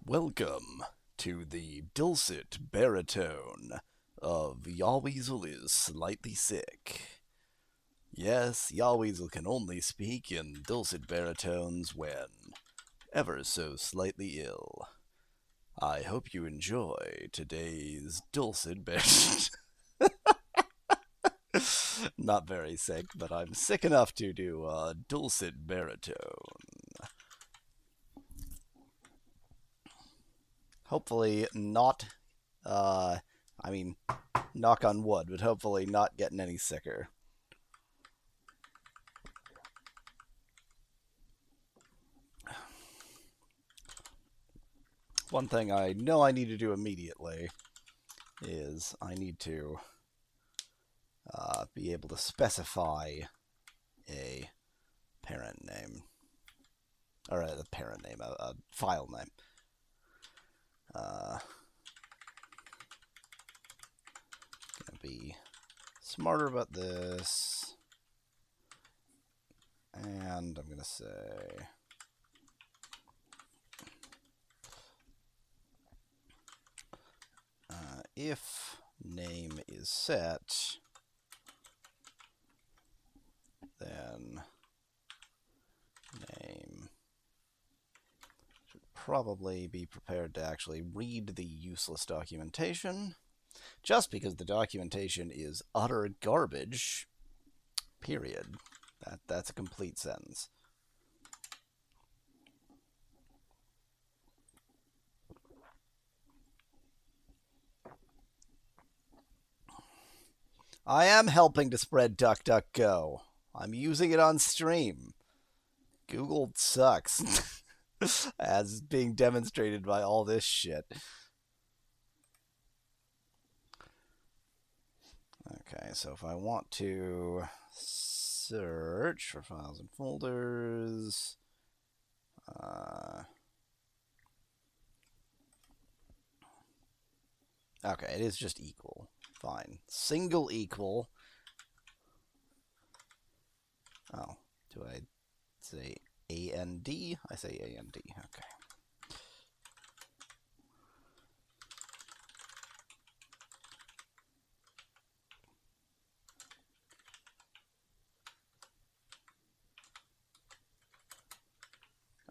Welcome to the dulcet baritone of Yahweasel is slightly sick. Yes, Yahweasel can only speak in dulcet baritones when ever so slightly ill. I hope you enjoy today's dulcet baritone. Not very sick, but I'm sick enough to do a dulcet baritone. Hopefully not, uh, I mean, knock on wood, but hopefully not getting any sicker. One thing I know I need to do immediately is I need to be able to specify a parent name, or a parent name, a file name. Gonna be smarter about this, and I'm gonna say if name is set, then name should probably be prepared to actually read the useless documentation, just because the documentation is utter garbage, period. That's a complete sentence. I am helping to spread DuckDuckGo. I'm using it on stream. Google sucks, as being demonstrated by all this shit. Okay, so if I want to search for files and folders, okay, it is just equal. Fine. Single equal. Oh, do I say AND? I say AND. Okay.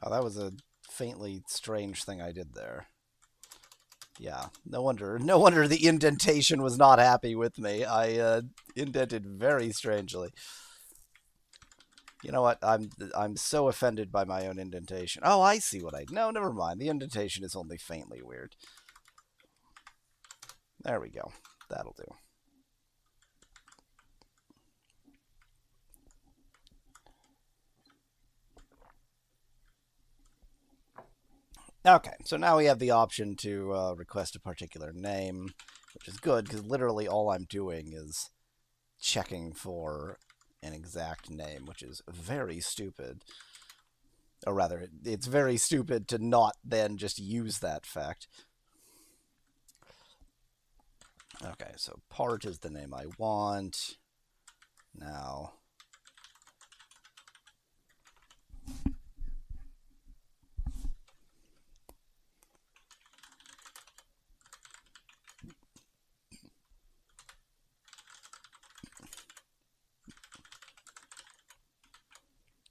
Oh, that was a faintly strange thing I did there. Yeah, no wonder the indentation was not happy with me. I indented very strangely. You know what? I'm so offended by my own indentation. Oh, I see what I... No, never mind. The indentation is only faintly weird. There we go. That'll do. Okay, so now we have the option to request a particular name, which is good, because literally all I'm doing is checking for an exact name, which is very stupid. Or rather, it's very stupid to not then just use that fact. Okay, so part is the name I want. Now,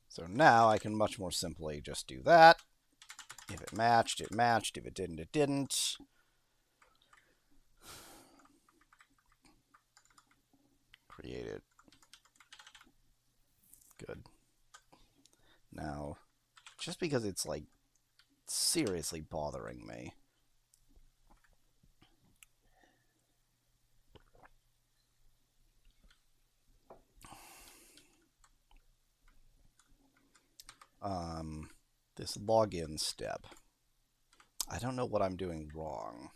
so now I can much more simply just do that. If it matched, it matched. If it didn't, it didn't. Create it. Good. Now, just because it's like seriously bothering me. This login step. I don't know what I'm doing wrong.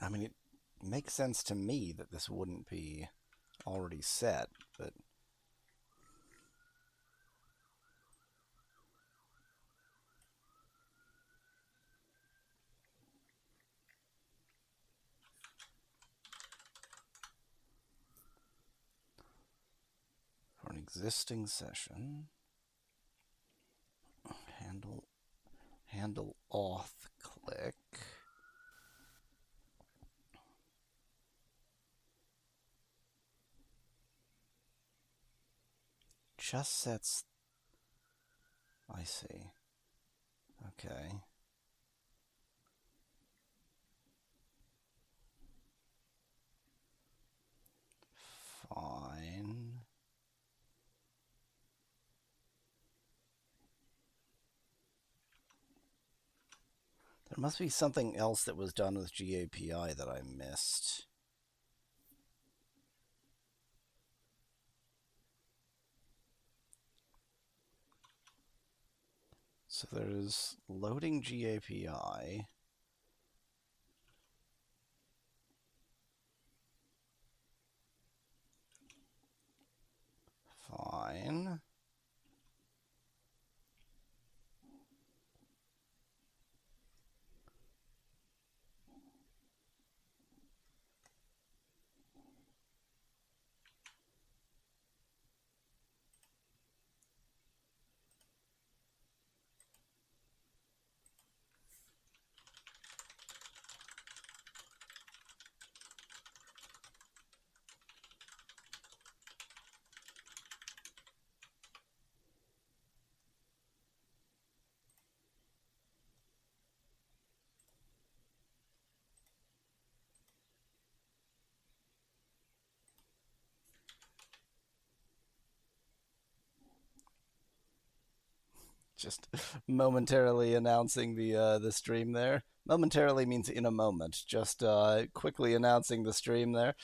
I mean, makes sense to me that this wouldn't be already set, but for an existing session, handle auth click. Just sets. I see. Okay. Fine. There must be something else that was done with GAPI that I missed. So there's loading GAPI. Fine. Just momentarily announcing the stream there. Momentarily means in a moment. Just quickly announcing the stream there.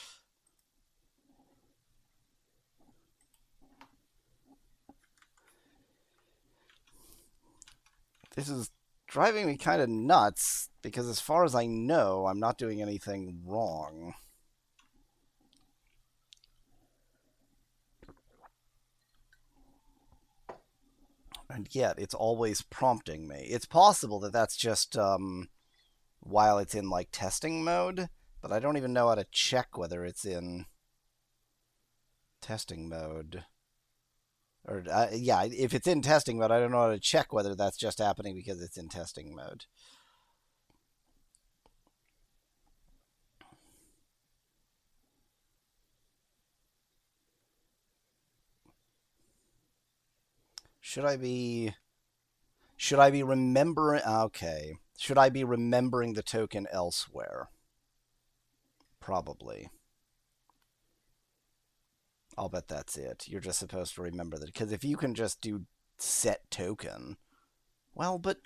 This is driving me kind of nuts because as far as I know, I'm not doing anything wrong. And yet, it's always prompting me. It's possible that that's just while it's in like testing mode, but I don't even know how to check whether it's in testing mode. Or yeah, if it's in testing mode, I don't know how to check whether that's just happening because it's in testing mode. Should I be remembering? Okay. Should I be remembering the token elsewhere? Probably. I'll bet that's it. You're just supposed to remember that. Because if you can just do set token, well, but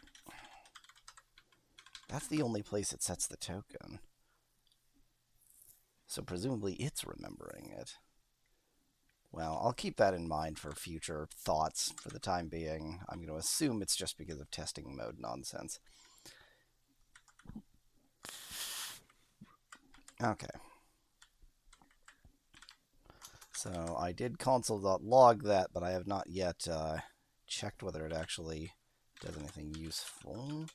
that's the only place it sets the token. So presumably it's remembering it. Well, I'll keep that in mind for future thoughts for the time being. I'm going to assume it's just because of testing mode nonsense. Okay. So I did console.log that, but I have not yet checked whether it actually does anything useful.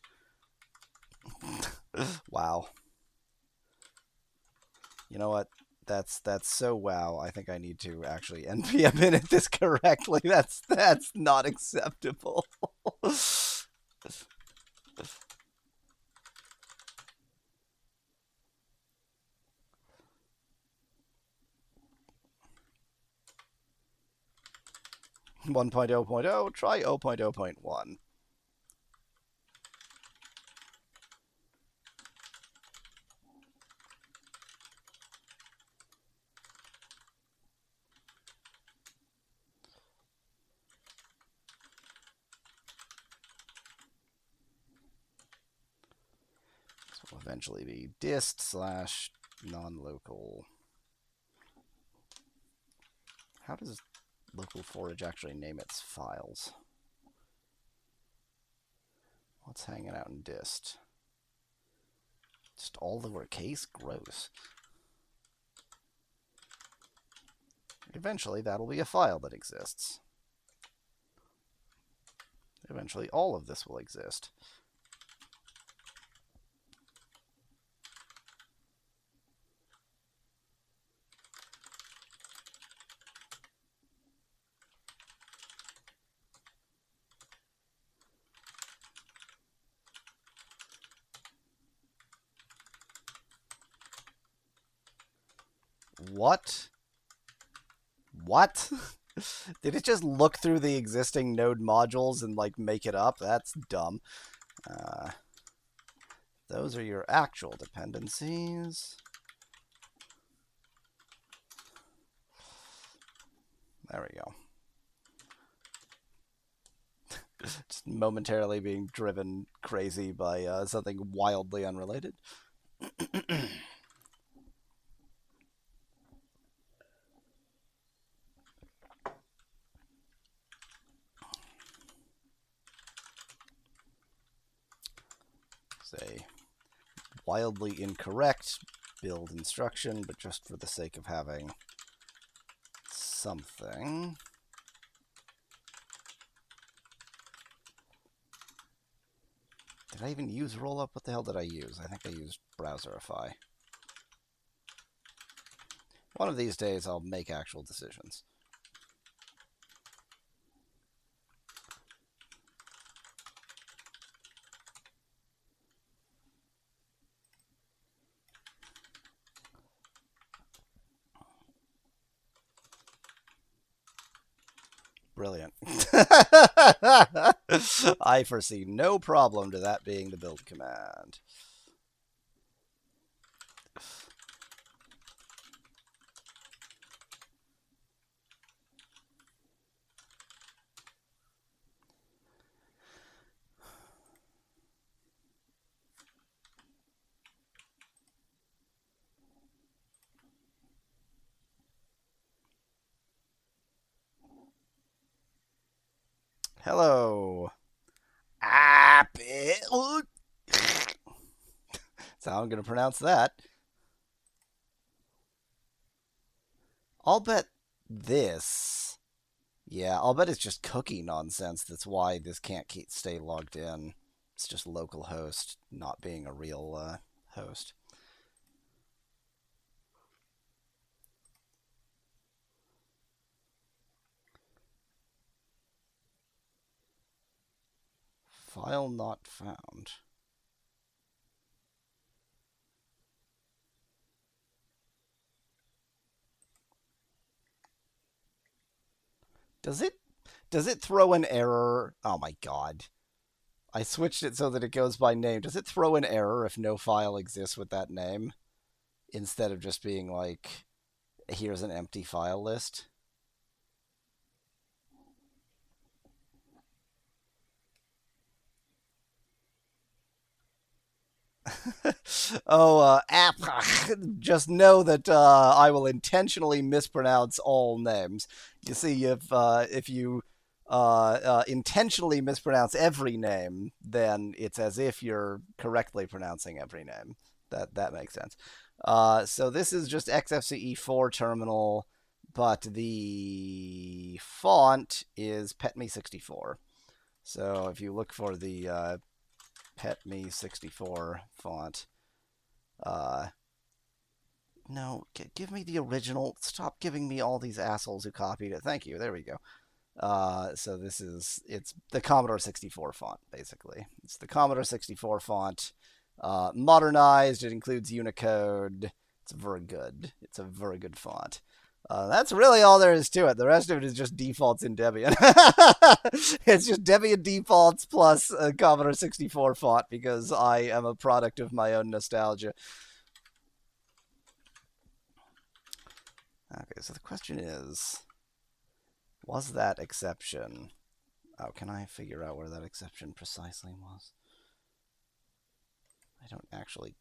Wow. You know what? That's so wow. I think I need to actually npm init this correctly. That's not acceptable. 1.0.0, try 0.0.1. This will eventually be dist slash non-local. How does local forage actually name its files? What's hanging out in dist? Just all lowercase? Gross. Eventually, that'll be a file that exists. Eventually, all of this will exist. What? What? Did it just look through the existing node modules and, like, make it up? That's dumb. Those are your actual dependencies. There we go. Just momentarily being driven crazy by something wildly unrelated. Say wildly incorrect build instruction, but just for the sake of having something. Did I even use rollup? What the hell did I use? I think I used browserify. One of these days I'll make actual decisions. Brilliant. I foresee no problem to that being the build command. Hello. Apple. That's how I'm going to pronounce that. I'll bet this. Yeah, I'll bet it's just cookie nonsense. That's why this can't stay logged in. It's just localhost not being a real host. File not found. Does it throw an error? Oh my god. I switched it so that it goes by name. Does it throw an error if no file exists with that name? Instead of just being like, here's an empty file list? Oh, app. Just know that I will intentionally mispronounce all names. You see, if you intentionally mispronounce every name, then it's as if you're correctly pronouncing every name. That makes sense. So this is just XFCE4 terminal, but the font is PetMe64. So if you look for the PetMe64 font. No, give me the original. Stop giving me all these assholes who copied it. Thank you. There we go. So it's the Commodore 64 font, basically. It's the Commodore 64 font, modernized. It includes Unicode. It's very good. It's a very good font. That's really all there is to it. The rest of it is just defaults in Debian. It's just Debian defaults plus a Commodore 64 font because I am a product of my own nostalgia. Okay, so the question is, was that exception... Oh, can I figure out where that exception precisely was? I don't actually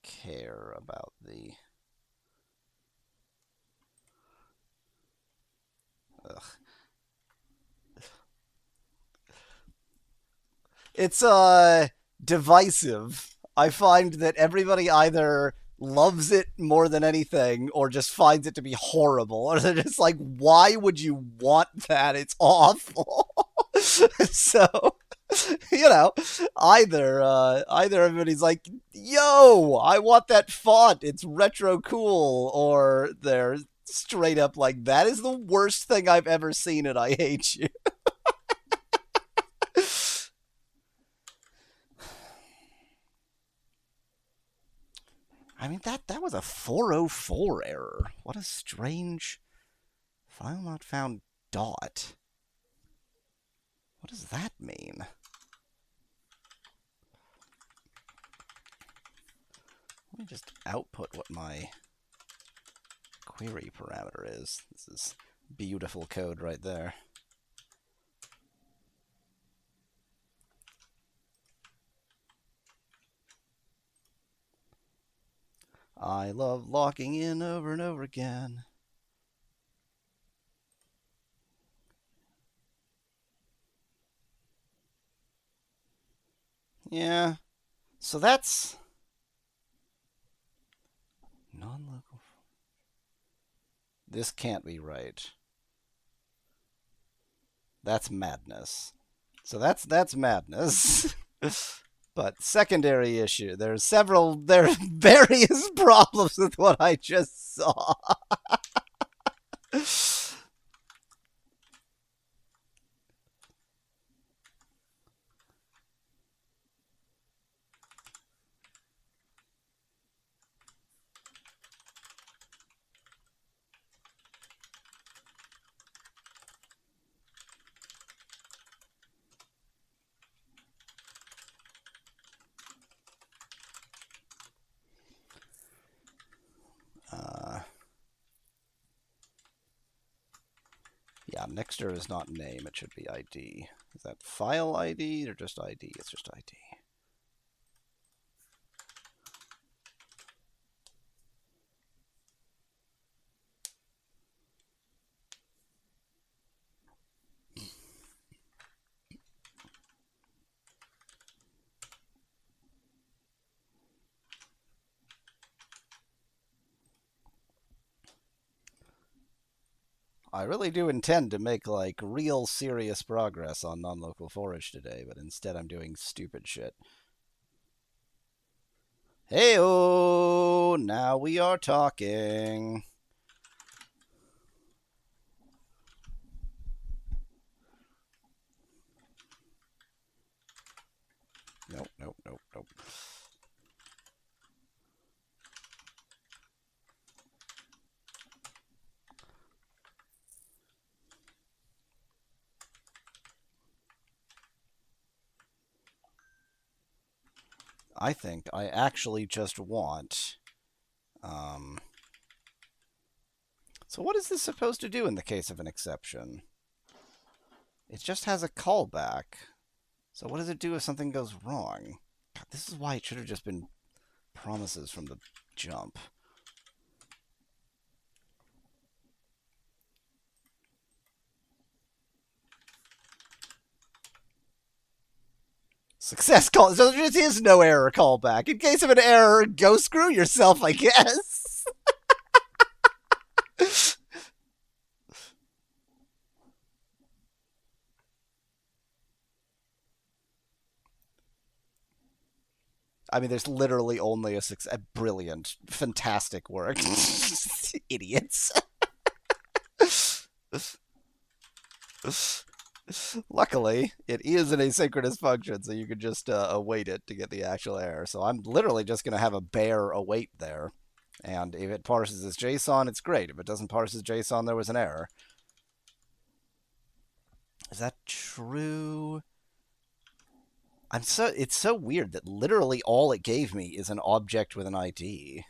care about the... Ugh. It's divisive. I find that everybody either loves it more than anything, or just finds it to be horrible. Or they're just like, why would you want that? It's awful. So, you know, either everybody's like, yo, I want that font, it's retro cool, or they're straight up like, that is the worst thing I've ever seen and I hate you. I mean, that was a 404 error. What a strange file not found dot. What does that mean? Let me just output what my query parameter is. This is beautiful code right there. I love logging in over and over again. Yeah. So that's non-local. This can't be right. That's madness. So that's madness. But secondary issue, there are various problems with what I just saw. Yeah, Nexter is not name, it should be ID. Is that file ID or just ID? It's just ID. I really do intend to make like real serious progress on non-local forage today, but instead I'm doing stupid shit. Hey-oh, now we are talking. Nope, nope, nope, nope. I think I actually just want... So what is this supposed to do in the case of an exception? It just has a callback. So what does it do if something goes wrong? God, this is why it should have just been promises from the jump. Success call. So there just is no error callback. In case of an error, go screw yourself, I guess. I mean, there's literally only a brilliant, fantastic work. Idiots. Luckily, it is an asynchronous function, so you can just await it to get the actual error. So I'm literally just going to have a bare await there. And if it parses as JSON, it's great. If it doesn't parse as JSON, there was an error. Is that true? It's so weird that literally all it gave me is an object with an ID.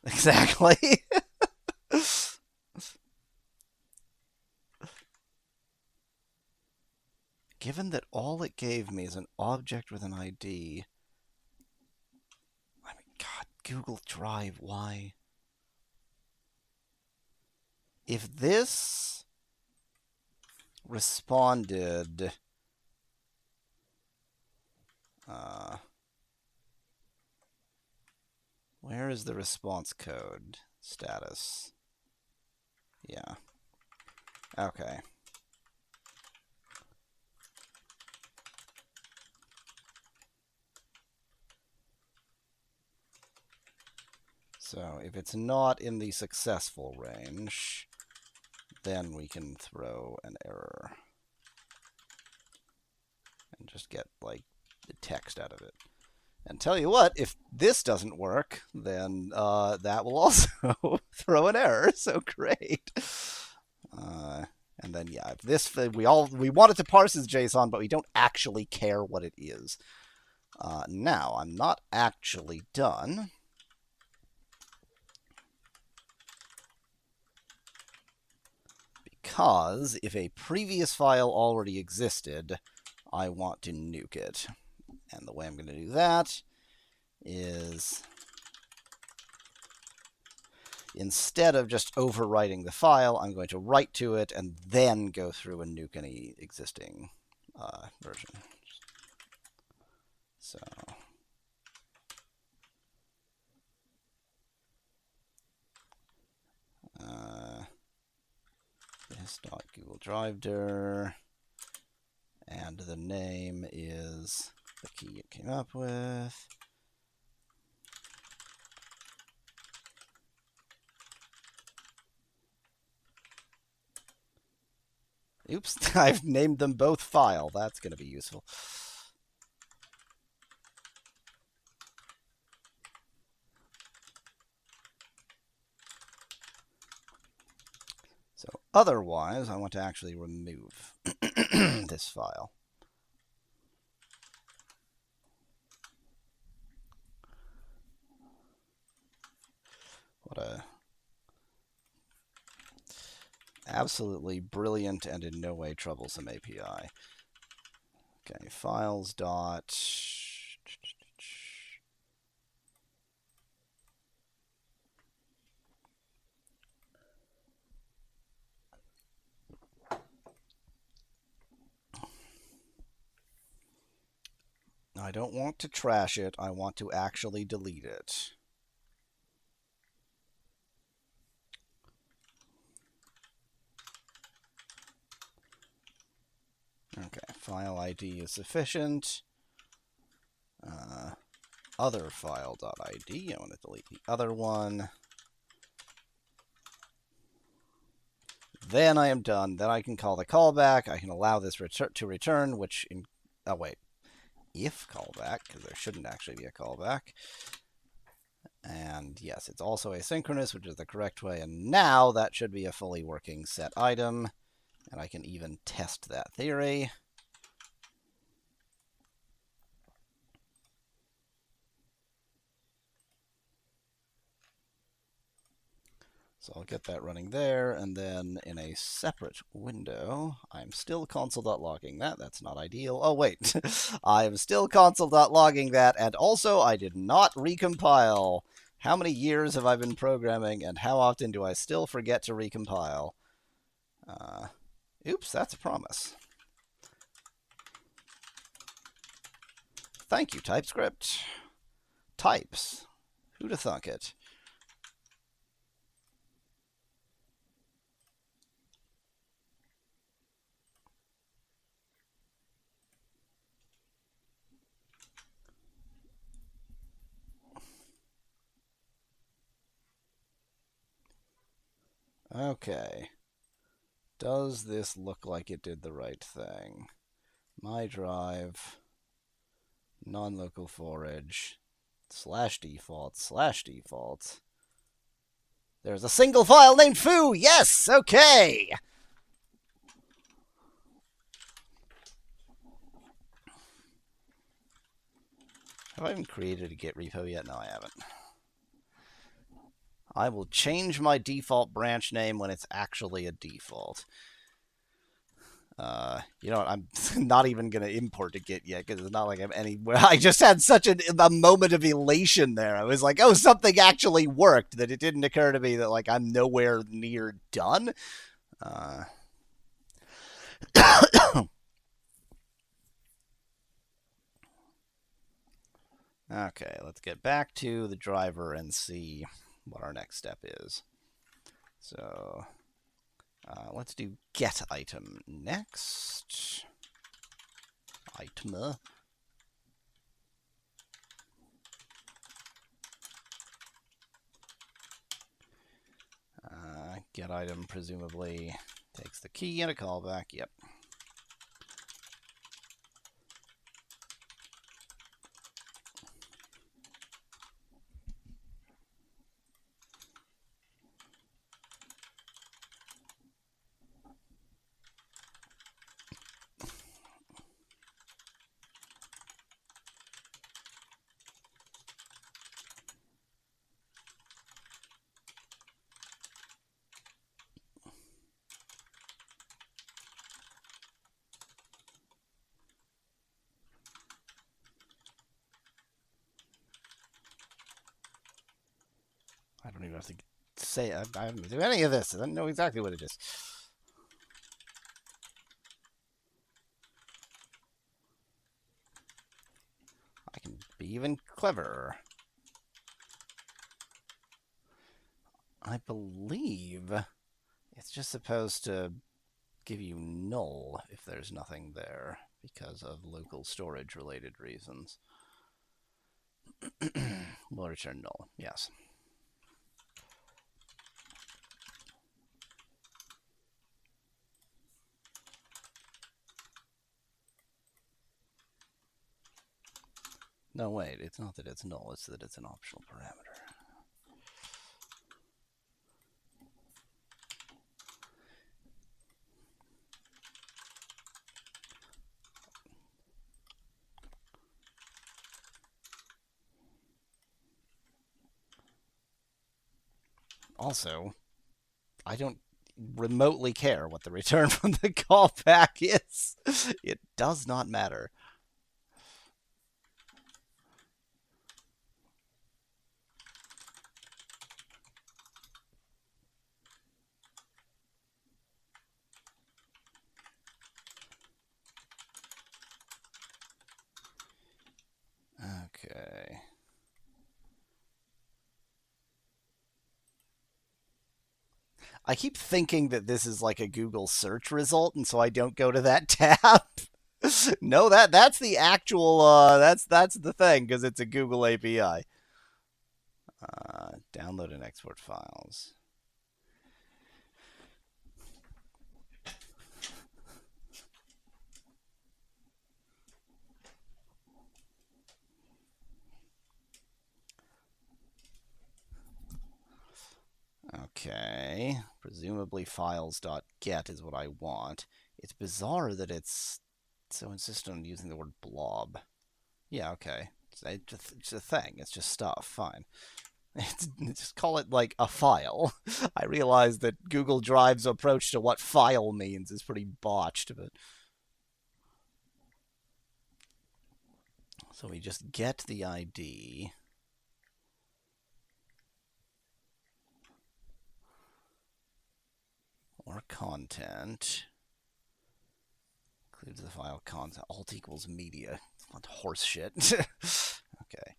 Exactly. Given that all it gave me is an object with an ID. I mean, God, Google Drive, why? If this responded... is the response code status? Yeah. Okay. So if it's not in the successful range, then we can throw an error and just get, like, the text out of it. And tell you what, if this doesn't work, then that will also throw an error. So great. And then yeah, if this we want it to parse as JSON, but we don't actually care what it is. Now I'm not actually done. Because if a previous file already existed, I want to nuke it. And the way I'm going to do that is, instead of just overwriting the file, I'm going to write to it and then go through and nuke any existing version. So this.Google Drive dir, and the name is the key it came up with. Oops, I've named them both file. That's going to be useful. So otherwise, I want to actually remove this file. What a absolutely brilliant and in no way troublesome API. Okay, files dot. I don't want to trash it. I want to actually delete it. Okay, file ID is sufficient. Other file.id. I want to delete the other one. Then I am done. Then I can call the callback. I can allow this to return, which in oh wait, if callback, because there shouldn't actually be a callback. And yes, it's also asynchronous, which is the correct way. And now that should be a fully working set item. And I can even test that theory. So I'll get that running there, and then in a separate window, I'm still console.logging that. That's not ideal. Oh, wait. I'm still console.logging that, and also I did not recompile. How many years have I been programming, and how often do I still forget to recompile? Oops, that's a promise. Thank you, TypeScript. Types. Who'd have thunk it? Okay. Does this look like it did the right thing? My drive, non-local forage, /default/default. There's a single file named foo. Yes, okay. Have I even created a Git repo yet? No, I haven't. I will change my default branch name when it's actually a default. You know what? I'm not even going to import a Git yet because it's not like I'm anywhere. I just had such a moment of elation there. I was like, oh, something actually worked, that it didn't occur to me that, like, I'm nowhere near done. Okay, let's get back to the driver and see what our next step is. So let's do get item next. Item. Get item presumably takes the key and a callback. Yep. I don't even have to say it. I haven't do any of this. I don't know exactly what it is. I can be even cleverer. I believe it's just supposed to give you null if there's nothing there because of local storage related reasons. Will return null, yes. No, wait, it's not that it's null, it's that it's an optional parameter. Also, I don't remotely care what the return from the callback is. It does not matter. Okay. I keep thinking that this is like a Google search result, and so I don't go to that tab. No, that's the actual that's the thing because it's a Google API. Download and export files. Okay, presumably files.get is what I want. It's bizarre that it's so insistent on using the word blob. Yeah, okay. It's a thing. It's just stuff. Fine. Just call it like a file. I realize that Google Drive's approach to what file means is pretty botched, but so we just get the ID. Or content. Includes the file content. Alt equals media. It's not horse shit. Okay.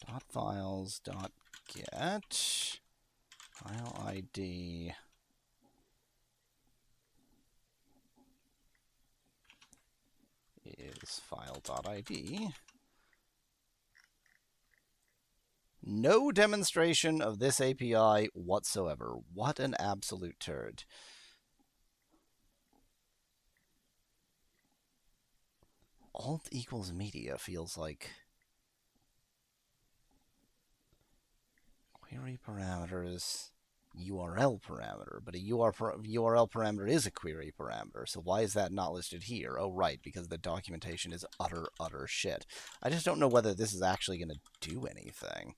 Dot files dot get file ID is file.id. No demonstration of this API whatsoever. What an absolute turd. Alt equals media feels like query parameters URL parameter, but a URL parameter is a query parameter, so why is that not listed here? Oh, right, because the documentation is utter shit. I just don't know whether this is actually going to do anything.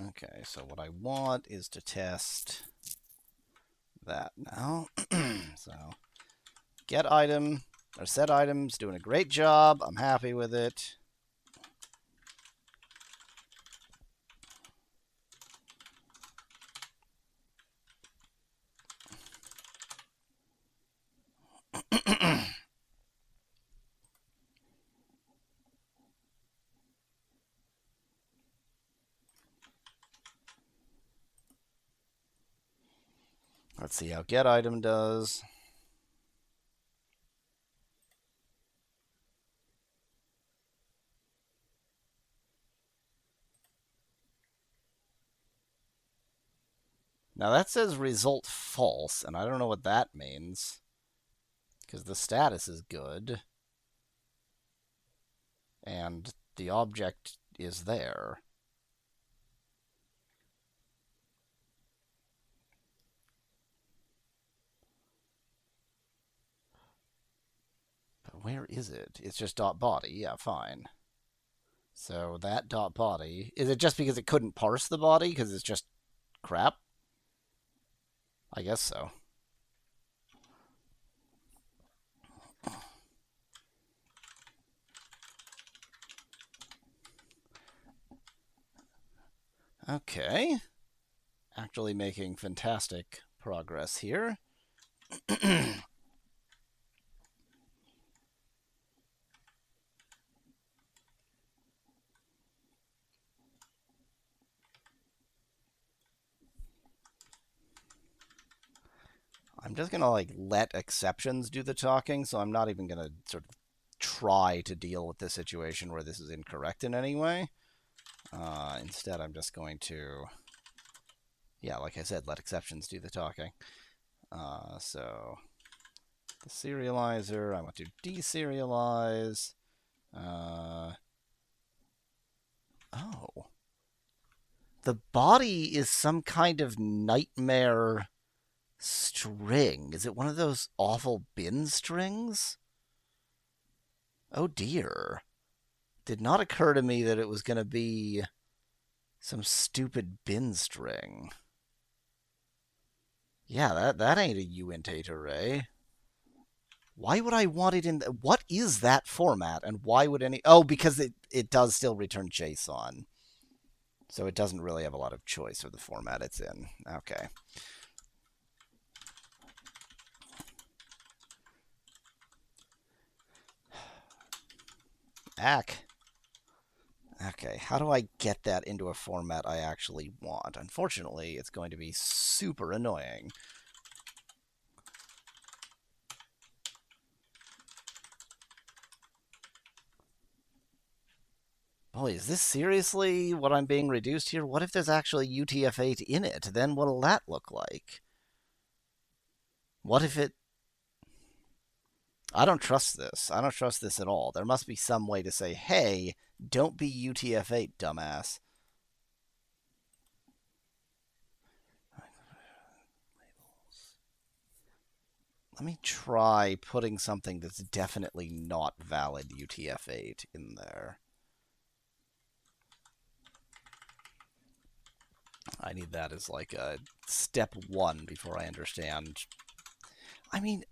Okay, so what I want is to test that now. So Get item, or set items, doing a great job. I'm happy with it. Let's see how get item does. Now that says result false, and I don't know what that means. Because the status is good. And the object is there. But where is it? It's just dot body. Yeah, fine. So that dot body, is it just because it couldn't parse the body because it's just crap? I guess so. Okay. Actually making fantastic progress here. I'm just going to like let exceptions do the talking, so I'm not even going to sort of try to deal with this situation where this is incorrect in any way. Instead, I'm just going to, yeah, like I said, let exceptions do the talking. So the serializer, I want to deserialize. Oh. The body is some kind of nightmare string. Is it one of those awful bin strings? Oh dear. Did not occur to me that it was going to be some stupid bin string. Yeah, that ain't a uint8 array. Why would I want it in... What is that format, and why would any... Oh, because it does still return JSON. So it doesn't really have a lot of choice of the format it's in. Okay. Ack. Okay, how do I get that into a format I actually want? Unfortunately, it's going to be super annoying. Boy, is this seriously what I'm being reduced here? What if there's actually UTF-8 in it? Then what'll that look like? What if it... I don't trust this. I don't trust this at all. There must be some way to say, hey, don't be UTF-8, dumbass. Let me try putting something that's definitely not valid UTF-8 in there. I need that as like a step one before I understand. I mean,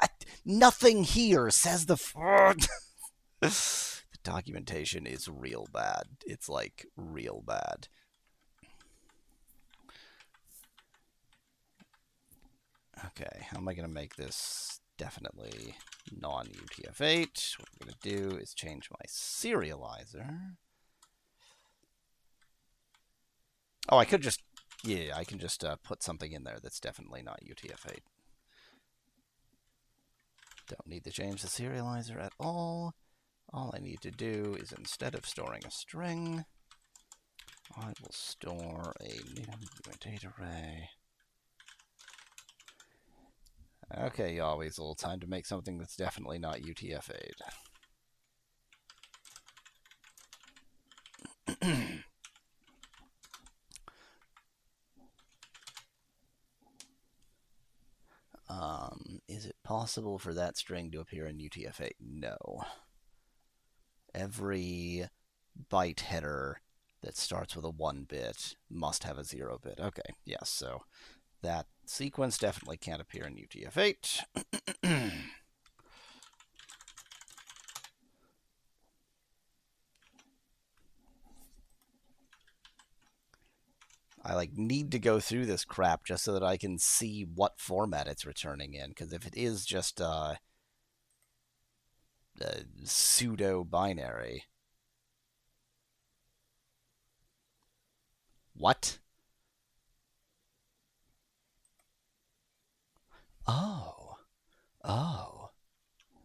nothing here says the... The documentation is real bad. It's like real bad. Okay, how am I going to make this definitely non-UTF-8? What I'm going to do is change my serializer. Oh, I could just... Yeah, I can just put something in there that's definitely not UTF-8. Don't need to change the serializer at all. All I need to do is, instead of storing a string, I will store a new uint8 array. Okay, Yahweasel, time to make something that's definitely not UTF-8. Is it possible for that string to appear in UTF-8? No. Every byte header that starts with a 1-bit must have a 0-bit. Okay, yes, so that sequence definitely can't appear in UTF-8. I like need to go through this crap just so that I can see what format it's returning in. Because if it is just pseudo binary, what? Oh, oh,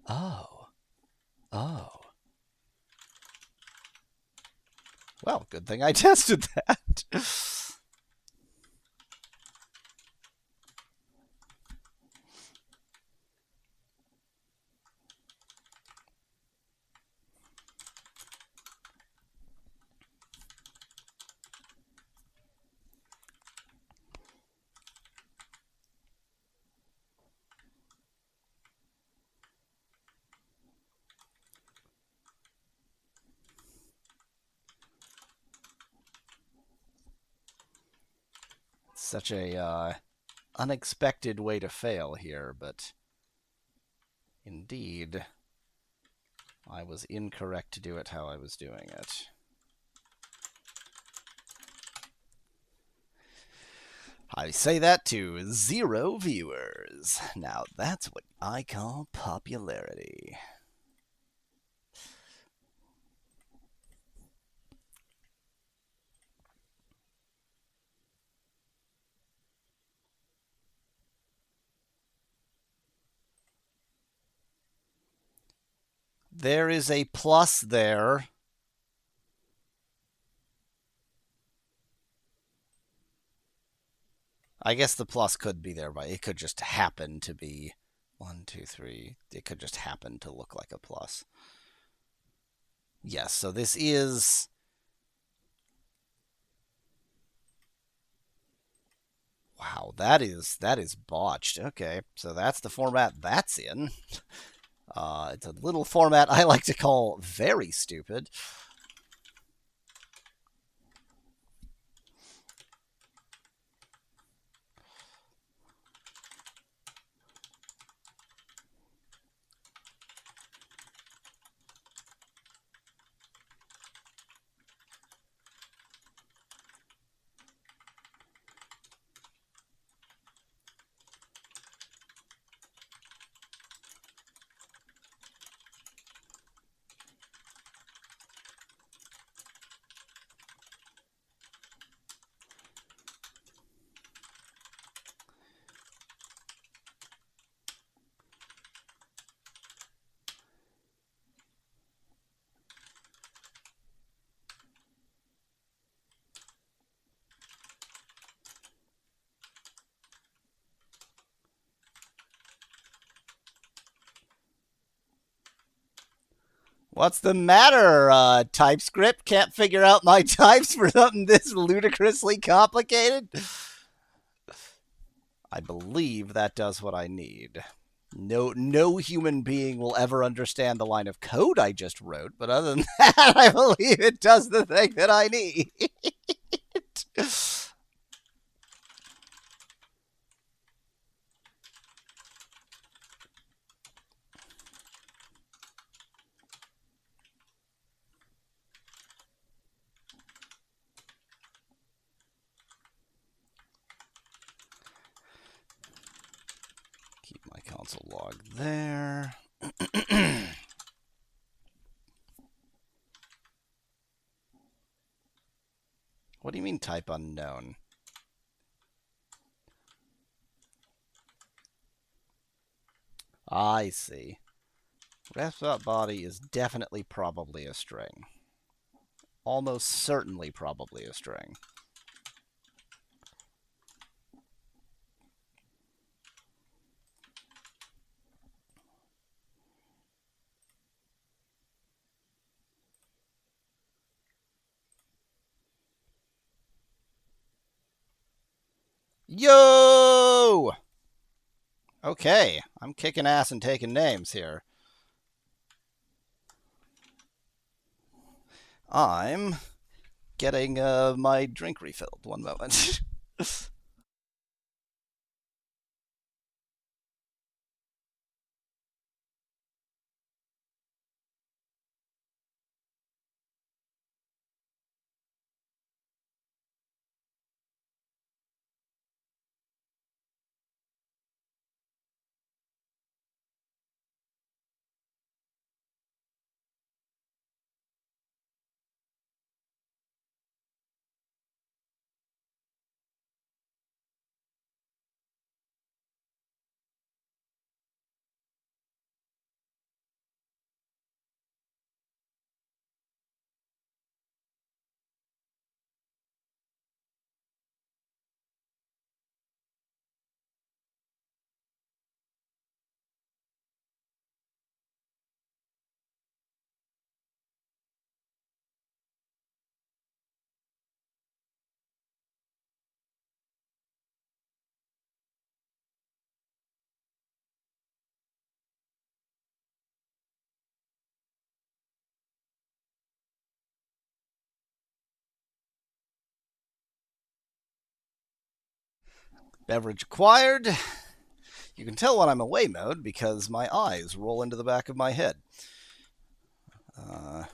oh, oh. Well, good thing I tested that. Such a unexpected way to fail here, but indeed, I was incorrect to do it how I was doing it. I say that to 0 viewers. Now that's what I call popularity. There is a plus there. I guess the plus could be there, but it could just happen to be 1, 2, 3. It could just happen to look like a plus. Yes, so this is... Wow, that is botched. Okay, so that's the format that's in. It's a little format I like to call very stupid. What's the matter, TypeScript? Can't figure out my types for something this ludicrously complicated? I believe that does what I need. No human being will ever understand the line of code I just wrote, but other than that, I believe it does the thing that I need. Keep my console log there. What do you mean type unknown? I see. Ref.body is definitely probably a string. Almost certainly probably a string. Yo! Okay, I'm kicking ass and taking names here. I'm getting my drink refilled. One moment. Beverage acquired. You can tell when I'm away mode because my eyes roll into the back of my head. I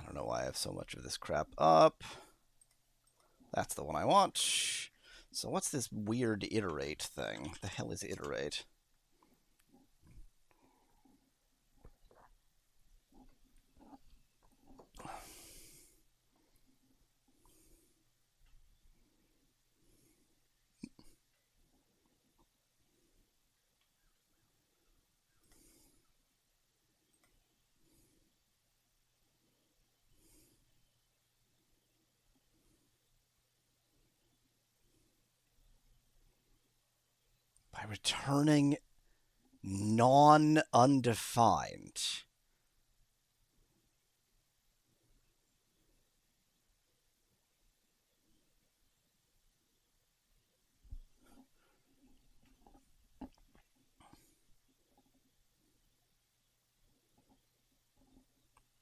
don't know why I have so much of this crap up. That's the one I want. So what's this weird iterate thing? The hell is iterate? By returning non-undefined.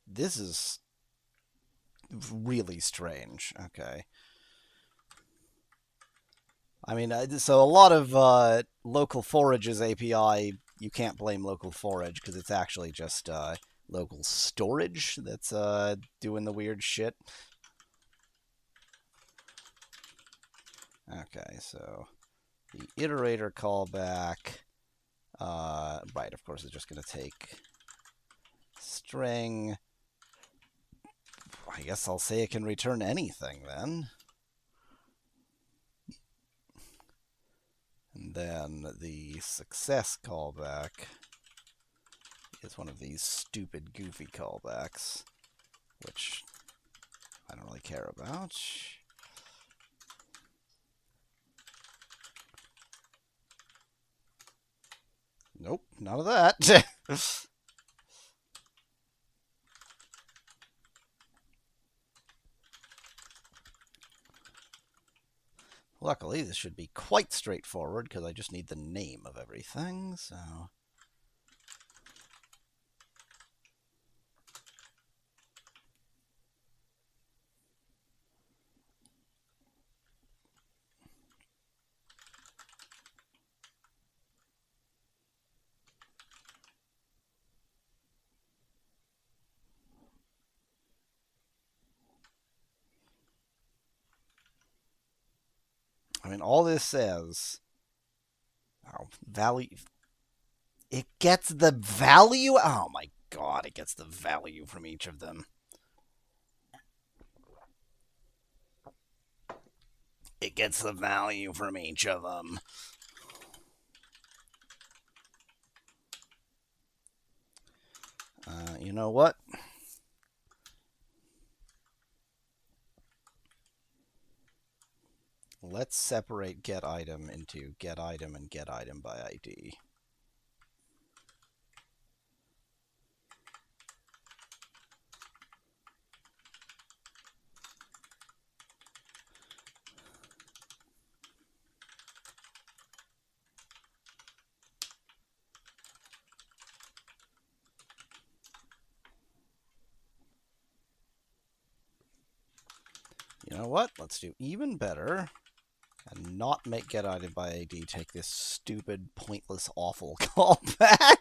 This is really strange. Okay. I mean, so a lot of local forages API, you can't blame local forage because it's actually just local storage that's doing the weird shit. Okay, so the iterator callback, right, of course, is just going to take string. I guess I'll say it can return anything then. And then the success callback is one of these stupid, goofy callbacks, which I don't really care about. Nope, none of that. Luckily, this should be quite straightforward because I just need the name of everything, so... I mean, all this says... Oh, value... It gets the value? Oh my god, it gets the value from each of them. It gets the value from each of them. You know what? Let's separate get item into get item and get item by ID. You know what? Let's do even better and not make get item by ID take this stupid, pointless, awful callback.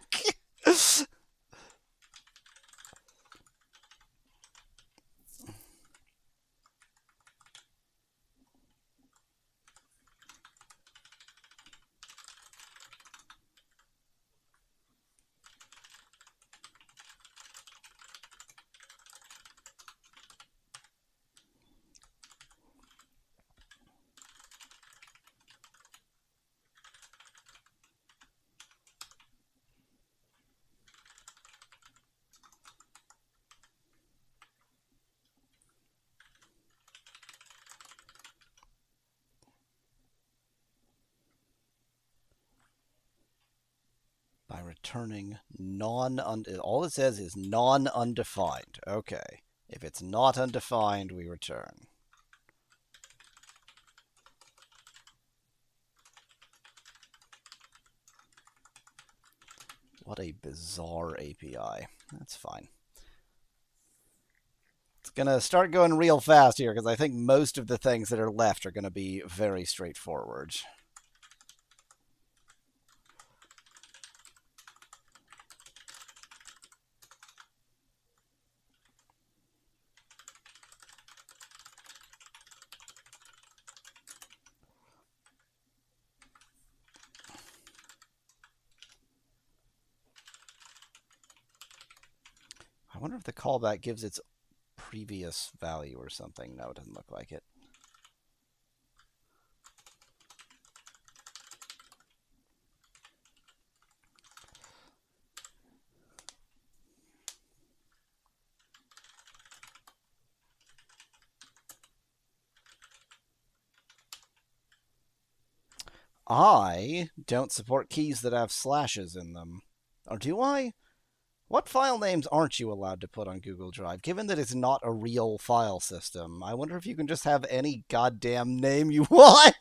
By returning all it says is non-undefined. Okay. If it's not undefined, we return. What a bizarre API. That's fine. It's going to start going real fast here because I think most of the things that are left are going to be very straightforward. I wonder if the callback gives its previous value or something. No, it doesn't look like it. I don't support keys that have slashes in them. Or do I? What file names aren't you allowed to put on Google Drive? Given that it's not a real file system, I wonder if you can just have any goddamn name you want.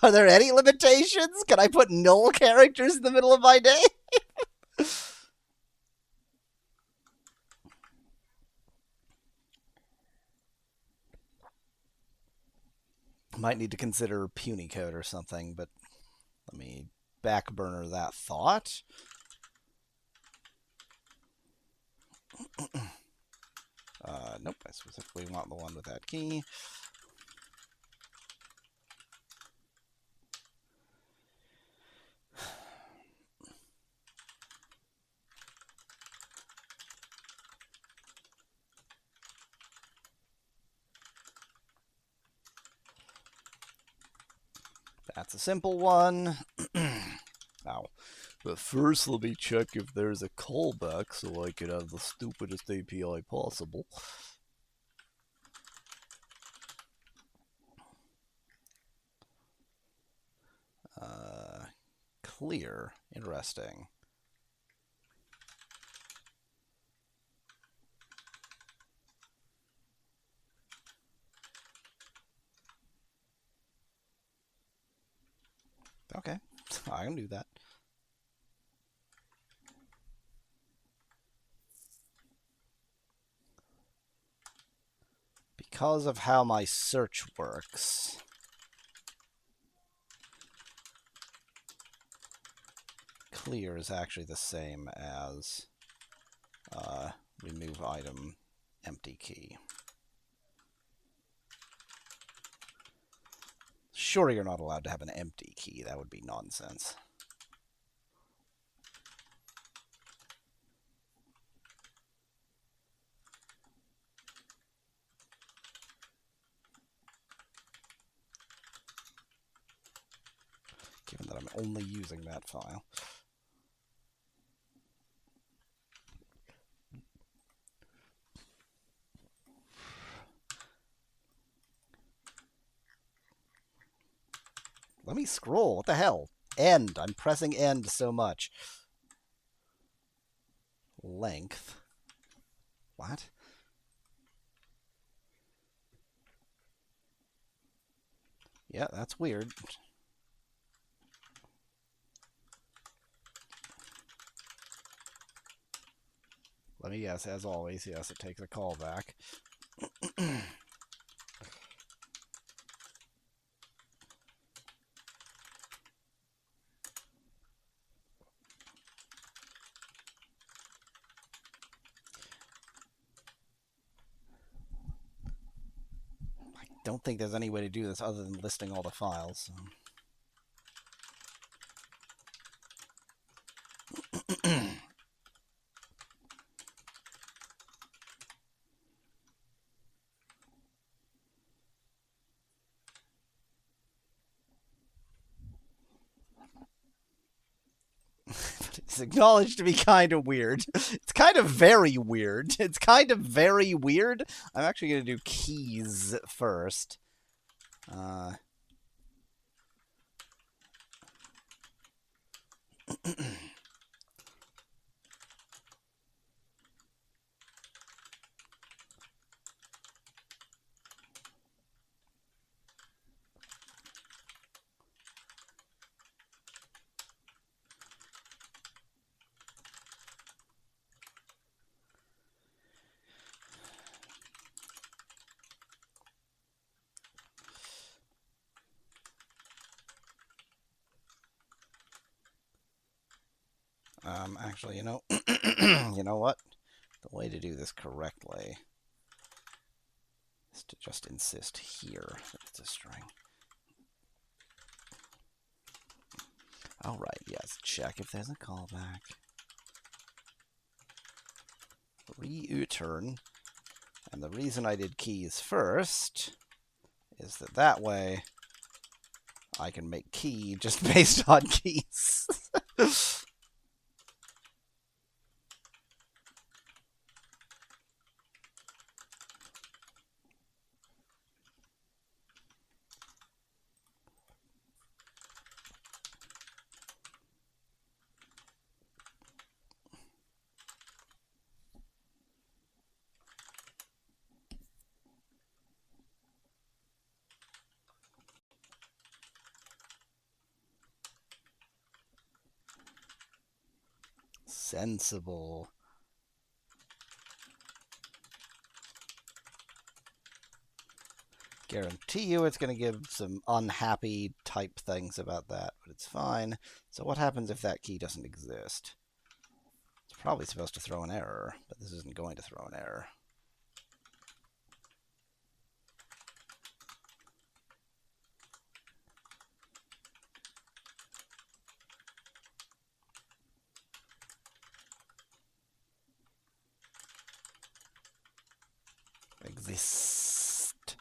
Are there any limitations? Can I put null characters in the middle of my name? Might need to consider Punycode or something, but let me backburner that thought. Nope, I specifically want the one with that key. That's a simple one. Ow. But first, let me check if there's a callback so I could have the stupidest API possible. Clear. Interesting. Okay, I can do that. Because of how my search works, clear is actually the same as remove item empty key. Sure, you're not allowed to have an empty key. That would be nonsense. Given that I'm only using that file. Let me scroll. What the hell? End. I'm pressing end so much. Length. What? Yeah, that's weird. Let me guess, as always, yes, it takes a callback. I don't think there's any way to do this other than listing all the files. So. It's acknowledged to be kind of weird. It's kind of very weird. It's kind of very weird. I'm actually going to do keys first. Actually, you know what? The way to do this correctly is to just insist here that it's a string. All right, yes, check if there's a callback. Return. And the reason I did keys first is that way I can make key just based on keys. Sensible. Guarantee you it's going to give some unhappy type things about that, but it's fine. So what happens if that key doesn't exist? It's probably supposed to throw an error, but this isn't going to throw an error. Exist.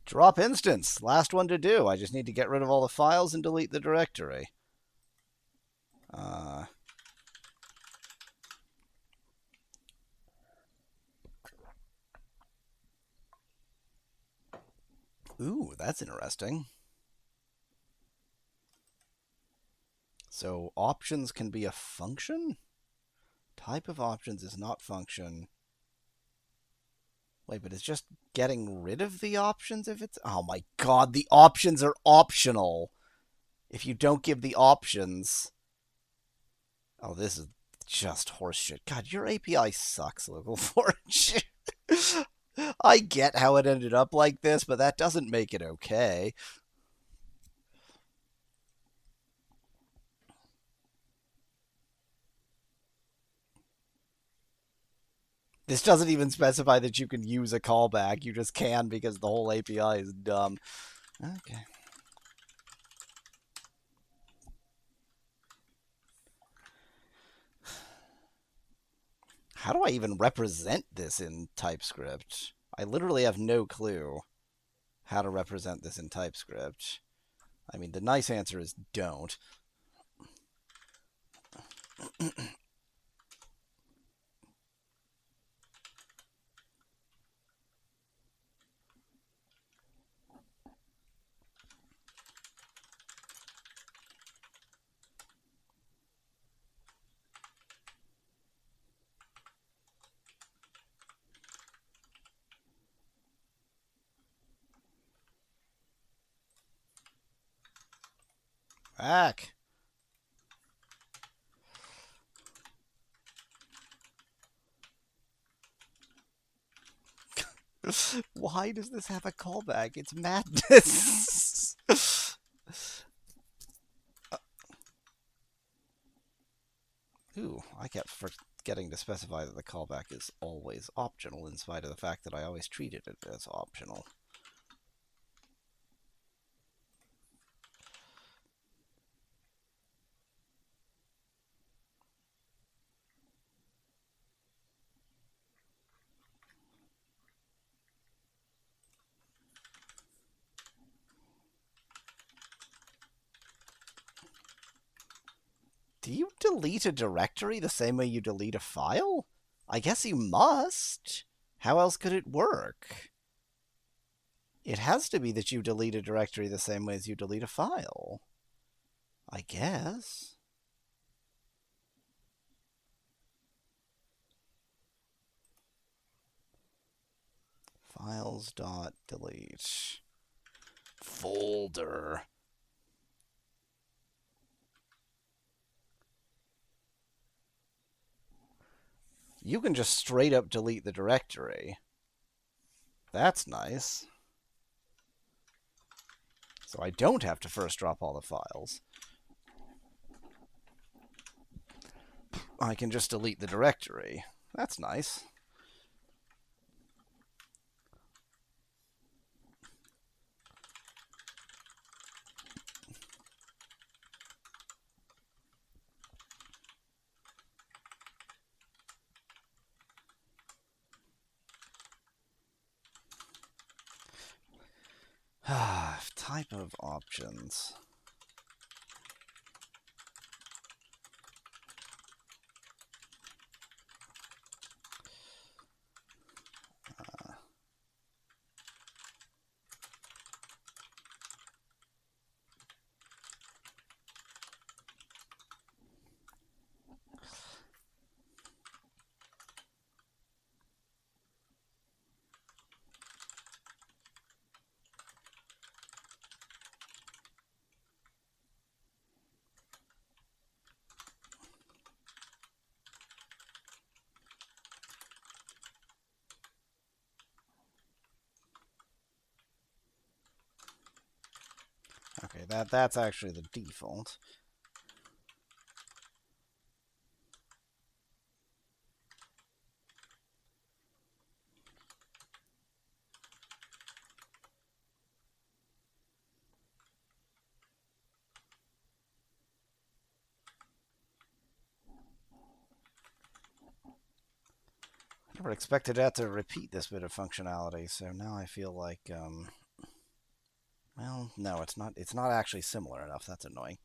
Drop instance. Last one to do. I just need to get rid of all the files and delete the directory. Ooh, that's interesting. So options can be a function? Type of options is not function. Wait, but it's just getting rid of the options if it's... Oh my god, the options are optional. If you don't give the options... Oh, this is just horseshit. God, your API sucks, Local4j. I get how it ended up like this, but that doesn't make it okay. This doesn't even specify that you can use a callback. You just can because the whole API is dumb. Okay. How do I even represent this in TypeScript? I literally have no clue how to represent this in TypeScript. I mean, the nice answer is don't. Back. Why does this have a callback? It's madness. Ooh, I kept forgetting to specify that the callback is always optional, in spite of the fact that I always treated it as optional. Do you delete a directory the same way you delete a file? I guess you must. How else could it work? It has to be that you delete a directory the same way as you delete a file. I guess. Files.delete. Folder. You can just straight up delete the directory. That's nice. So I don't have to first drop all the files. I can just delete the directory. That's nice. Type of options. Okay, that's actually the default. Never expected that to repeat this bit of functionality, so now I feel like, well, no, it's not. It's not actually similar enough. That's annoying.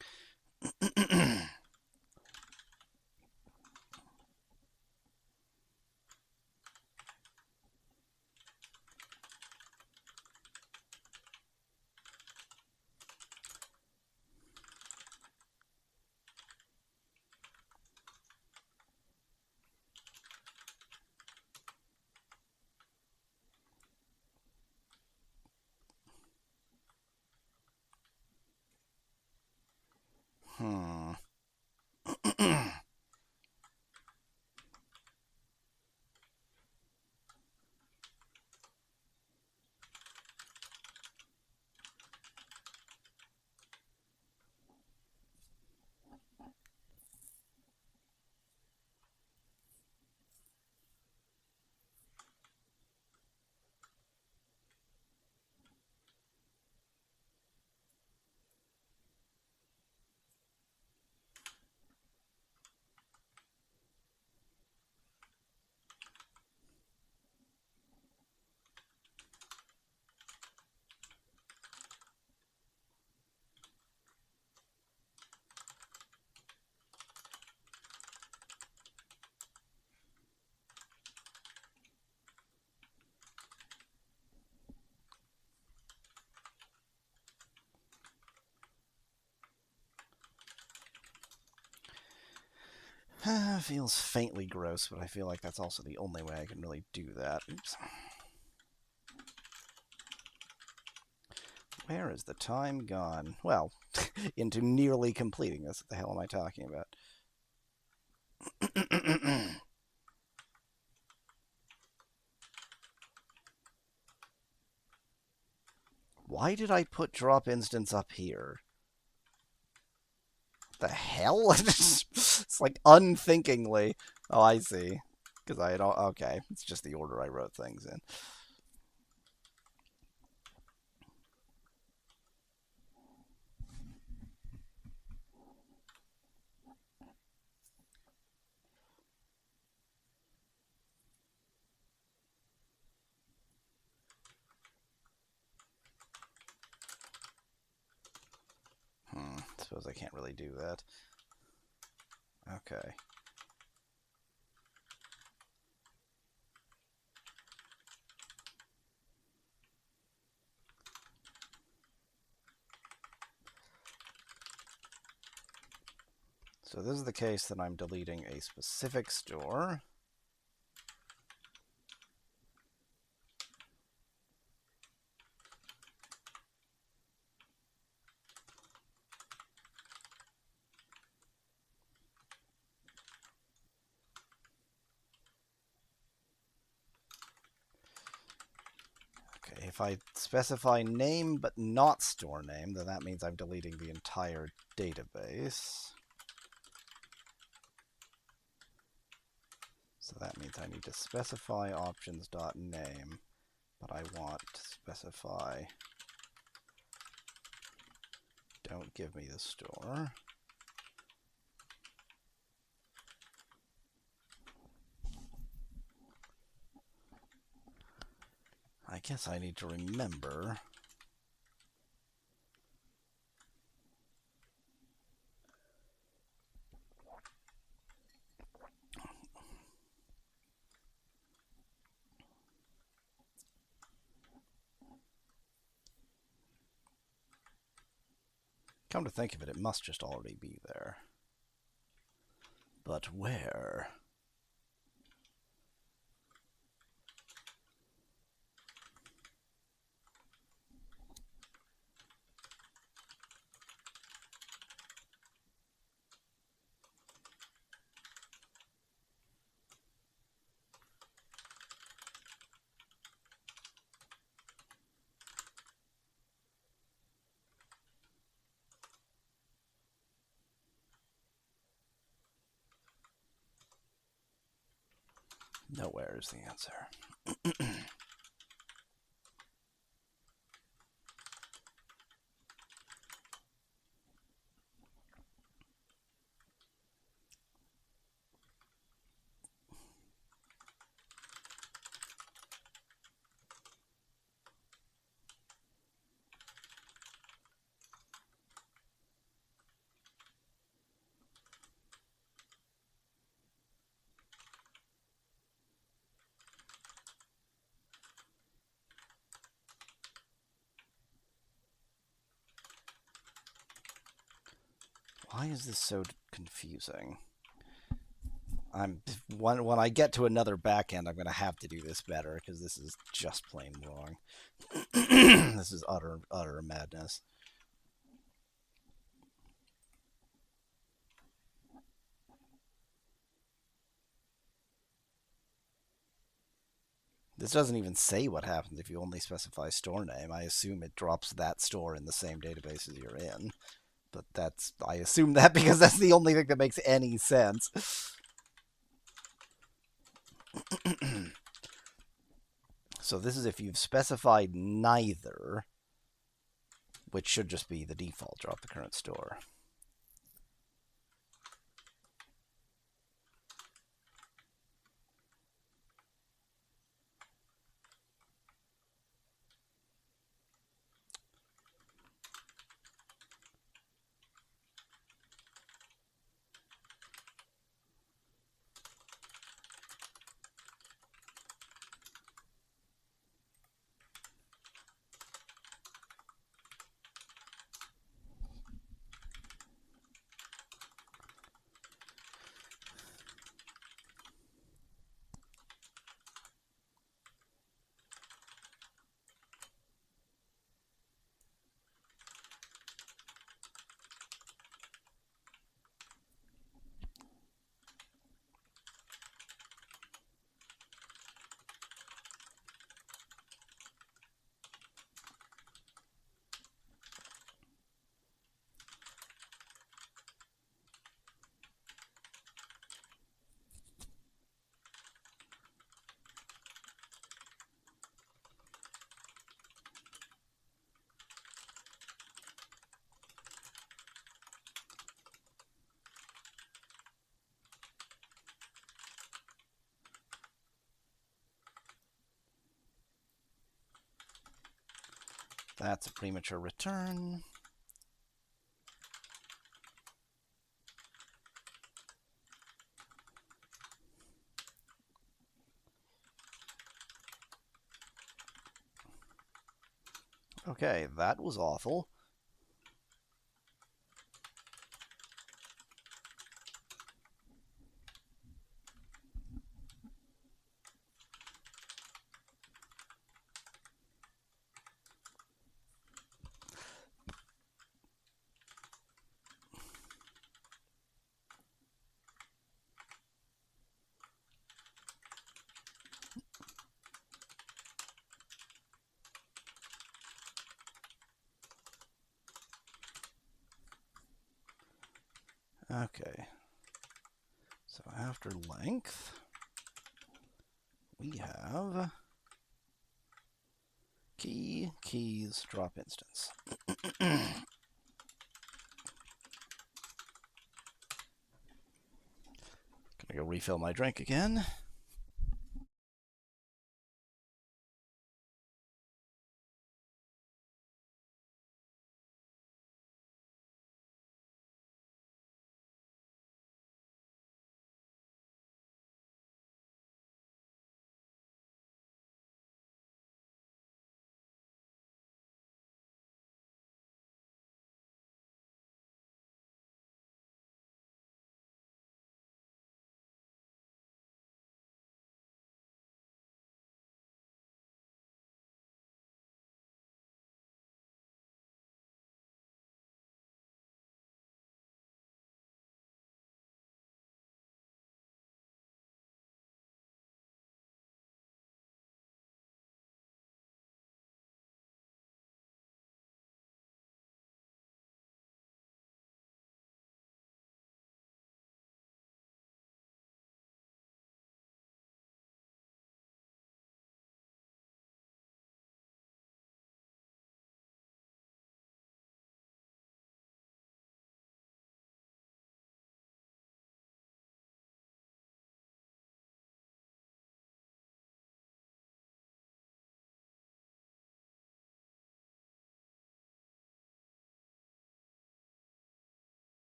Hmm. Feels faintly gross, but I feel like that's also the only way I can really do that. Oops. Where is the time gone? Well, into nearly completing this. What the hell am I talking about? Why did I put drop instance up here? The hell? It's like unthinkingly. Oh, I see. Because I don't. Okay, it's just the order I wrote things in. Suppose I can't really do that. Okay. So this is the case that I'm deleting a specific store. Okay, If I specify name but not store name, then that means I'm deleting the entire database. So that means I need to specify options.name, but I want to specify don't give me the store. I guess I need to remember. Come to think of it, it must just already be there. But where? Nowhere is the answer. Why is this so confusing? When I get to another backend, I'm going to have to do this better because this is just plain wrong. This is utter madness. This doesn't even say what happens if you only specify store name. I assume it drops that store in the same database as you're in. But I assume that because that's the only thing that makes any sense. So this is if you've specified neither, which should just be the default, drop the current store. That's a premature return. Okay, that was awful. Okay. So after length, we have key, keys, drop instance. Gonna go refill my drink again.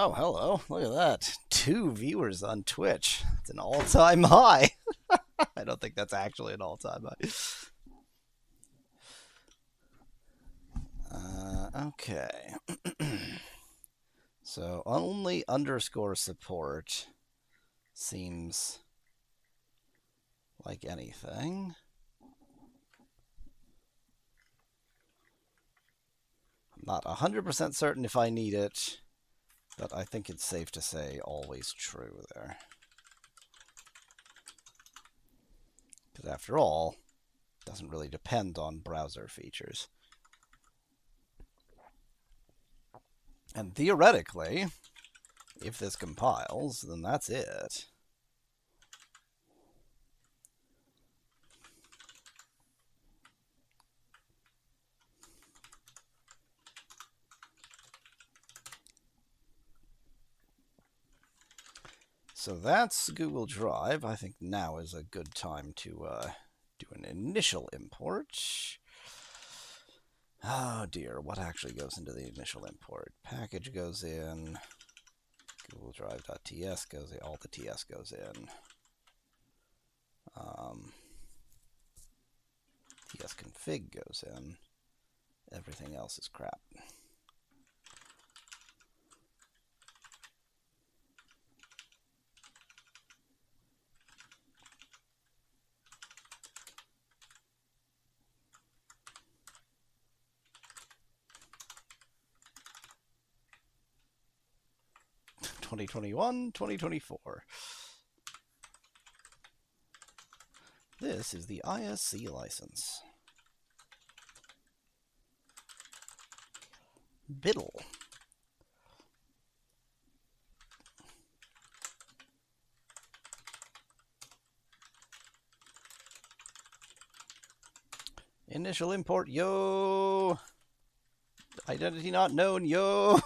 Oh, hello. Look at that. 2 viewers on Twitch. It's an all-time high. I don't think that's actually an all-time high. Okay. So only underscore support seems like anything. I'm not 100% certain if I need it, but I think it's safe to say always true there. Because after all, it doesn't really depend on browser features. And theoretically, if this compiles, then that's it. So that's Google Drive. I think now is a good time to do an initial import. Oh dear, what actually goes into the initial import? Package goes in, Google Drive.ts goes in, all the TS goes in. TS config goes in. Everything else is crap. (2021, 2024). This is the ISC license. Biddle. Initial import, yo. Identity not known, yo.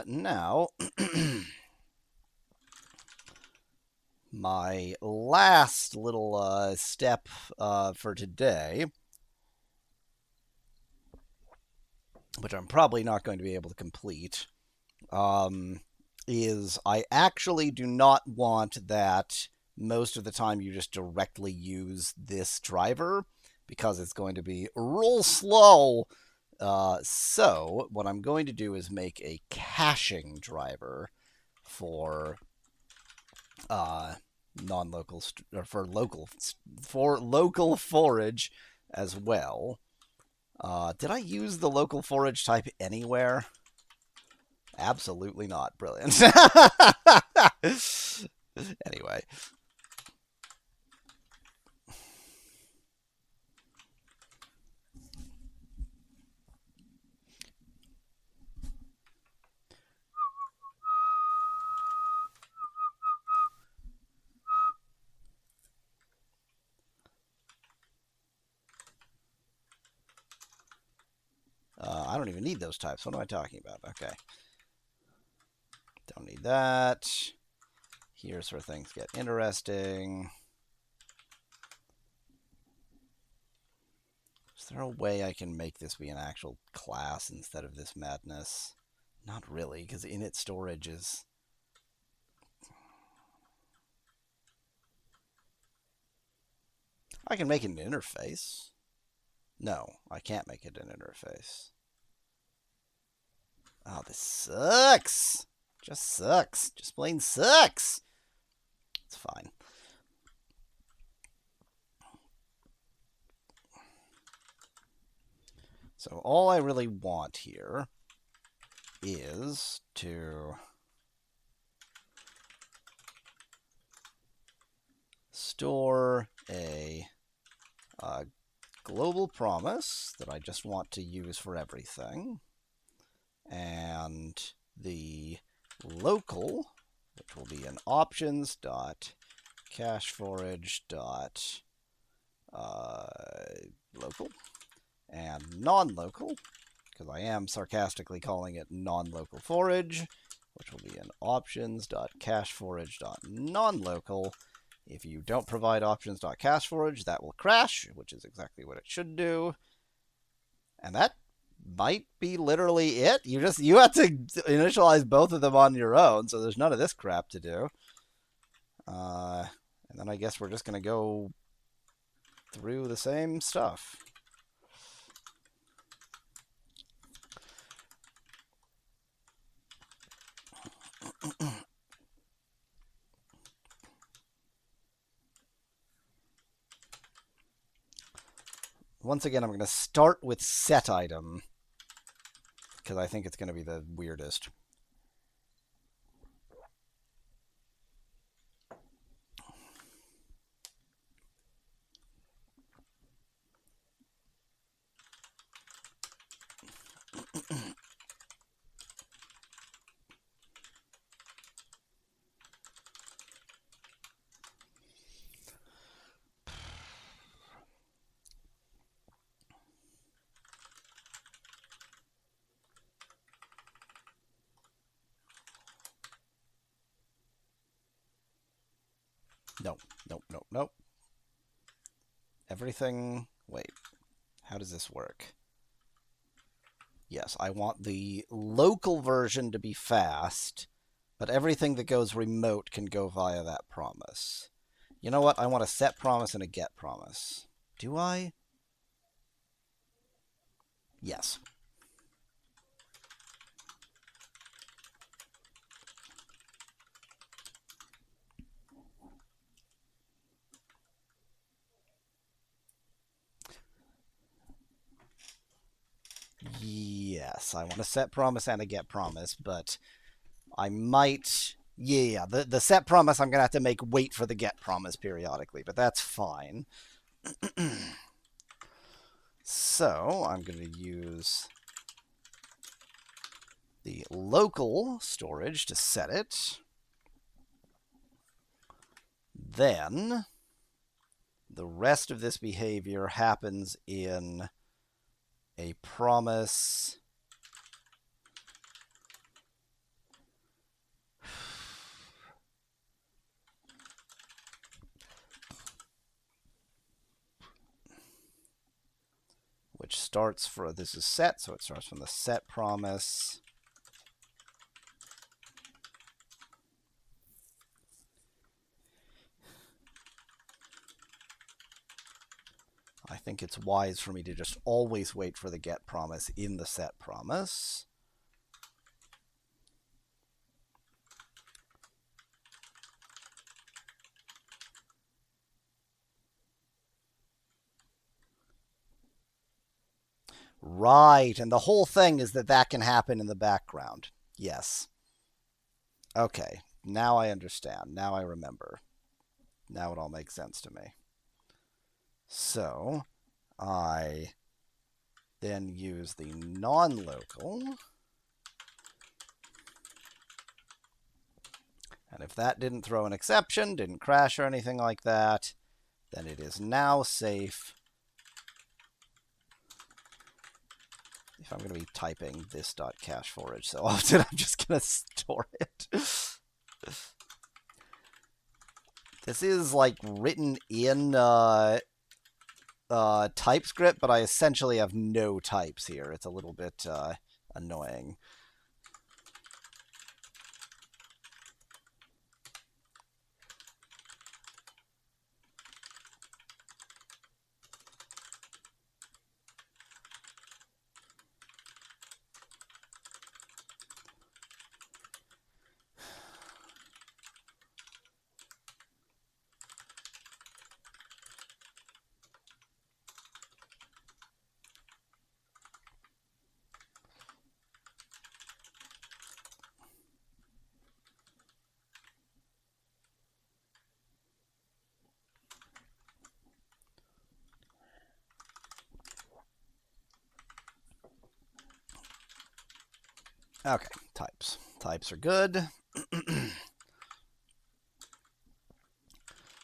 Now, my last little step for today, which I'm probably not going to be able to complete, is I actually do not want that most of the time you just directly use this driver because it's going to be real slow. So what I'm going to do is make a caching driver for non-local or for local forage as well. Did I use the local forage type anywhere? Absolutely not. Brilliant. Anyway. I don't even need those types. What am I talking about? Okay. Don't need that. Here's where things get interesting. Is there a way I can make this be an actual class instead of this madness? Not really, because init storage is... I can make it an interface. No, I can't make it an interface. Oh, this sucks. Just sucks. Just plain sucks. It's fine. So all I really want here is to store a global promise that I just want to use for everything, and the local, which will be an options dot cache forage dot local, and non-local, because I am sarcastically calling it non-local forage, which will be an options dot cache forage dot non-local. If you don't provide options.cacheforage, that will crash, which is exactly what it should do. And that might be literally it. You have to initialize both of them on your own, so there's none of this crap to do. And then I guess we're just going to go through the same stuff. Once again, I'm going to start with set item, because I think it's going to be the weirdest. Nope. Everything... Wait. How does this work? Yes, I want the local version to be fast, but everything that goes remote can go via that promise. You know what? I want a set promise and a get promise. Do I? Yes. Yes, I want a set promise and a get promise, but I might... Yeah, the set promise I'm going to have to make wait for the get promise periodically, but that's fine. So I'm going to use the local storage to set it. Then the rest of this behavior happens in a promise. Which starts for, this is set, so it starts from the set promise. think it's wise for me to just always wait for the get promise in the set promise. Right, and the whole thing is that that can happen in the background. Yes. Okay, now I understand. Now I remember. Now it all makes sense to me. So, I then use the non-local. And if that didn't throw an exception, didn't crash or anything like that, then it is now safe. If I'm going to be typing this .cache forage so often, I'm just going to store it. This is like written in TypeScript, but I essentially have no types here. It's a little bit annoying. Okay, types. Types are good.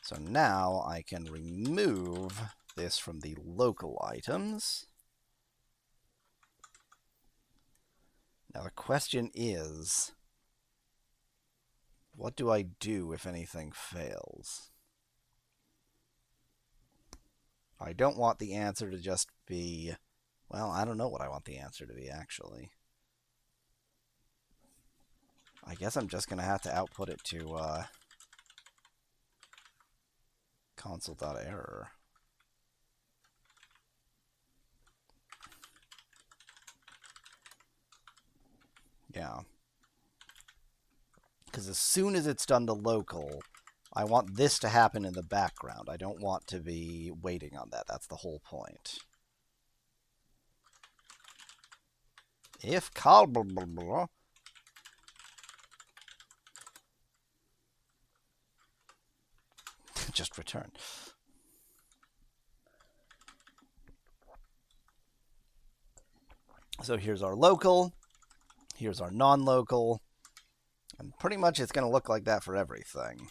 So now I can remove this from the local items. Now the question is, what do I do if anything fails? I don't want the answer to just be, well, I don't know what I want the answer to be, actually. I guess I'm just going to have to output it to console.error. Yeah. Because as soon as it's done to local, I want this to happen in the background. I don't want to be waiting on that. That's the whole point. If just return. So here's our local. Here's our non-local. And pretty much it's going to look like that for everything.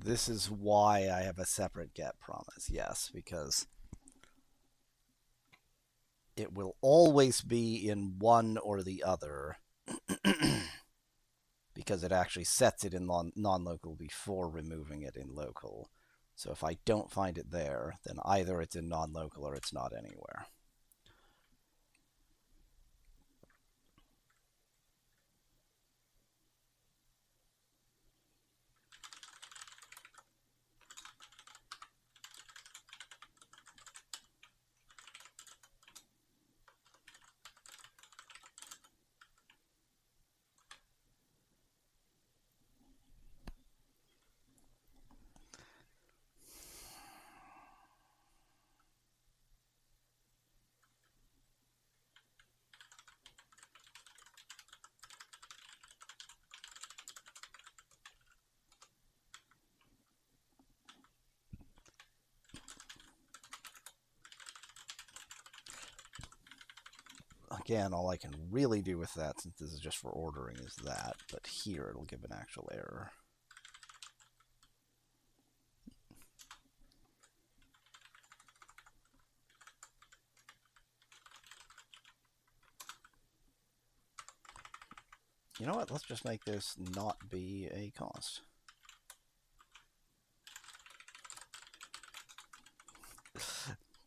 This is why I have a separate get promise. Yes, because it will always be in one or the other because it actually sets it in non-local before removing it in local. So if I don't find it there, then either it's in non-local or it's not anywhere. Again, all I can really do with that, since this is just for ordering, is that. But here it'll give an actual error. You know what? Let's just make this not be a cost.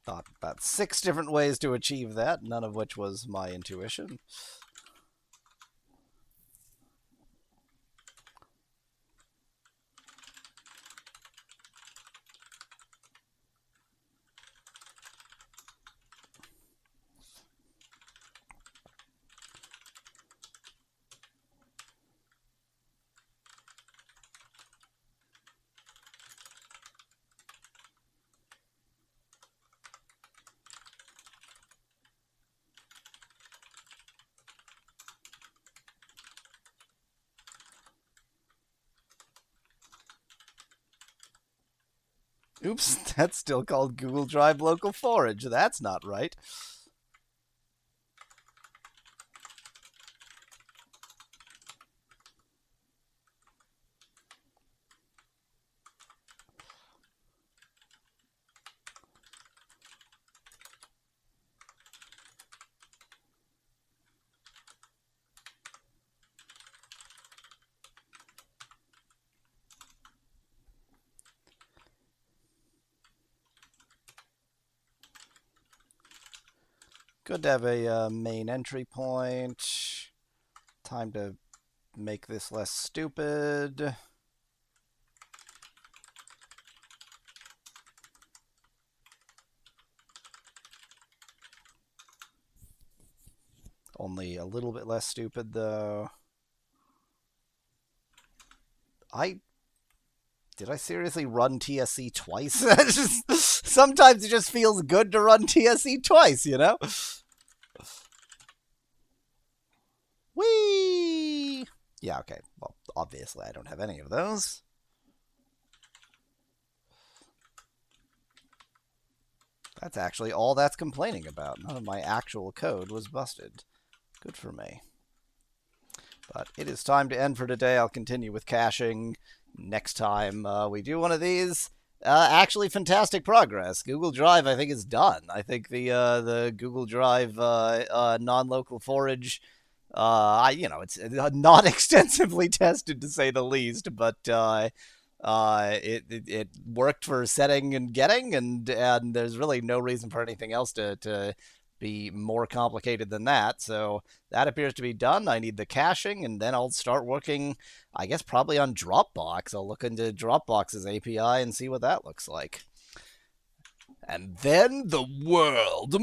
Thought about 6 different ways to achieve that, none of which was my intuition. Oops, that's still called Google Drive Local Forage. That's not right. Good to have a main entry point. Time to make this less stupid. Only a little bit less stupid, though. Did I seriously run TSC twice? Sometimes it just feels good to run TSC twice, you know? Whee! Yeah, okay. Well, obviously I don't have any of those. That's actually all that's complaining about. None of my actual code was busted. Good for me. But it is time to end for today. I'll continue with caching next time we do one of these. Actually, fantastic progress. Google Drive, I think, is done. I think the Google Drive non-local forage, it's not extensively tested to say the least, but it worked for setting and getting, and there's really no reason for anything else to be more complicated than that. So that appears to be done. I need the caching, and then I'll start working, I guess, probably on Dropbox. I'll look into Dropbox's API and see what that looks like. And then the world.